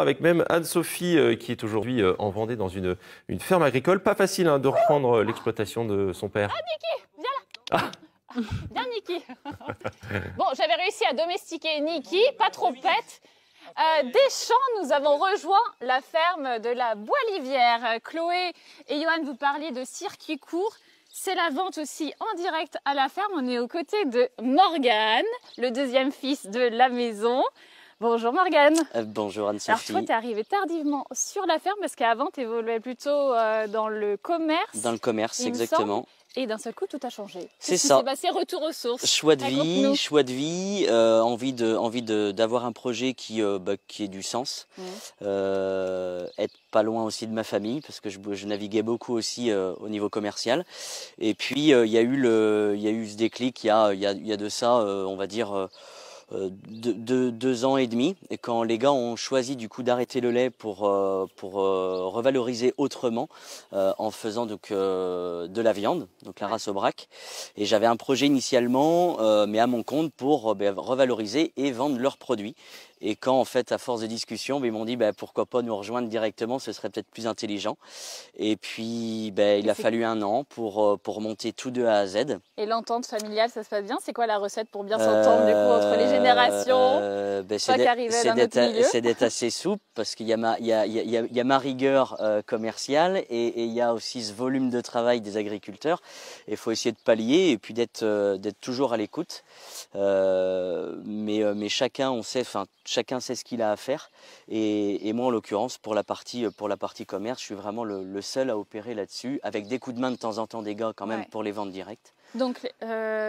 avec même Anne-Sophie qui est aujourd'hui en Vendée dans une ferme agricole. Pas facile de reprendre l'exploitation de son père. Ah, Niki, viens là. Viens, Niki. Bon, j'avais réussi à domestiquer Niki, pas trop pète. Des champs, nous avons rejoint la ferme de la Bois-Livière. Chloé et Johan, vous parliez de circuit court. C'est la vente aussi en direct à la ferme. On est aux côtés de Morgane, le deuxième fils de la maison. Bonjour Morgane. Bonjour Anne-Sophie. Alors toi, tu es arrivée tardivement sur la ferme parce qu'avant, tu évoluais plutôt dans le commerce. Dans le commerce, exactement. Et d'un seul coup, tout a changé. C'est ça. C'est retour aux sources. Choix de vie, envie d'avoir un projet qui ait du sens. Être pas loin aussi de ma famille parce que je naviguais beaucoup aussi au niveau commercial. Et puis il y a eu ce déclic il y a de ça, on va dire. 2 ans et demi, et quand les gars ont choisi du coup d'arrêter le lait pour revaloriser autrement en faisant donc de la viande, donc la race Aubrac, et j'avais un projet initialement mais à mon compte pour revaloriser et vendre leurs produits. Et quand en fait à force de discussion, ils m'ont dit pourquoi pas nous rejoindre directement, ce serait peut-être plus intelligent. Et puis il a fallu 1 an pour monter tout de A à Z. Et l'entente familiale, ça se passe bien? C'est quoi la recette pour bien s'entendre du coup entre les générations? C'est d'être assez souple parce qu'il y a ma rigueur commerciale et il y a aussi ce volume de travail des agriculteurs. Il faut essayer de pallier et puis d'être toujours à l'écoute. Mais chacun sait ce qu'il a à faire et moi en l'occurrence pour la partie commerce, je suis vraiment le seul à opérer là-dessus avec des coups de main de temps en temps des gars quand même pour les ventes directes. Donc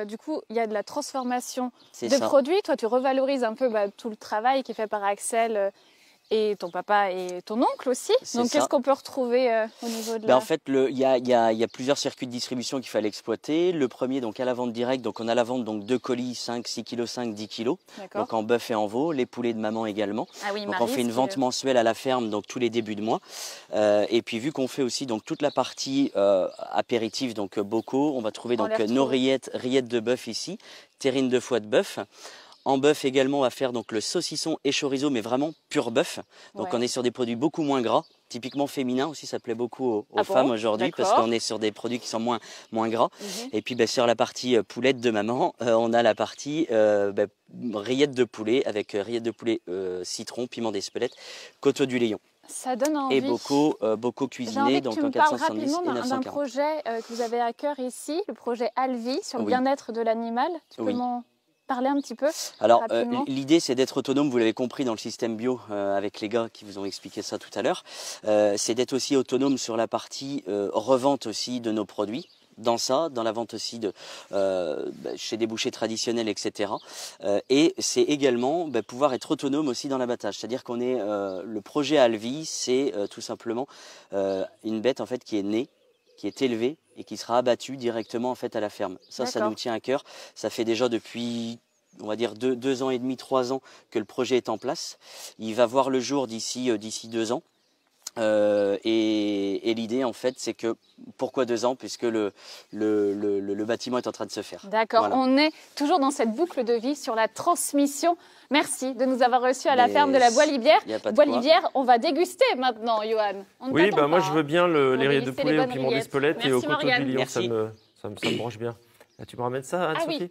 du coup il y a de la transformation de produits, toi tu revalorises un peu tout le travail qui est fait par Axel et ton papa et ton oncle aussi. Donc qu'est-ce qu'on peut retrouver au niveau de En fait, il y a plusieurs circuits de distribution qu'il fallait exploiter. Le premier, donc à la vente directe, donc on a la vente donc 2 colis, 5, 6 kg, 5, 10 kg. Donc en bœuf et en veau, les poulets de maman également. Ah oui, donc on fait une vente mensuelle à la ferme, donc tous les débuts de mois. Et puis vu qu'on fait aussi donc toute la partie apéritif, donc bocaux, on va trouver donc nos rillettes de bœuf ici, terrine de foie de bœuf. En bœuf également, on va faire donc le saucisson et chorizo, mais vraiment pur bœuf. Donc on est sur des produits beaucoup moins gras, typiquement féminins aussi, ça plaît beaucoup aux femmes aujourd'hui parce qu'on est sur des produits qui sont moins gras. Et puis sur la partie poulette de maman, on a la partie rillettes de poulet avec rillettes de poulet citron, piment d'Espelette, coteaux du Léon. Ça donne envie. Et beaucoup cuisiné, donc en 470 et 940. D'un projet que vous avez à cœur ici, le projet Alvi sur le bien-être de l'animal. Tu peux m'en parler un petit peu? Alors l'idée c'est d'être autonome, vous l'avez compris dans le système bio avec les gars qui vous ont expliqué ça tout à l'heure. C'est d'être aussi autonome sur la partie revente aussi de nos produits. Dans la vente aussi chez des bouchers traditionnels, etc. Et c'est également pouvoir être autonome aussi dans l'abattage. C'est-à-dire qu'on est le projet Alvi, c'est tout simplement une bête en fait qui est née, qui est élevée et qui sera abattue directement en fait à la ferme. Ça nous tient à cœur. Ça fait déjà depuis, on va dire 2 ans et demi, 3 ans que le projet est en place. Il va voir le jour d'ici 2 ans. Et l'idée en fait c'est que pourquoi 2 ans puisque le bâtiment est en train de se faire. D'accord, on est toujours dans cette boucle de vie sur la transmission. Merci de nous avoir reçus à la ferme de la Bois-Livière. Bois-Livière, on va déguster maintenant, Johan. Oui, moi je veux bien les rillettes de poulet au piment d'Espelette et au coteau du Lion, ça me branche bien. Tu me ramènes ça, Anne-Sophie?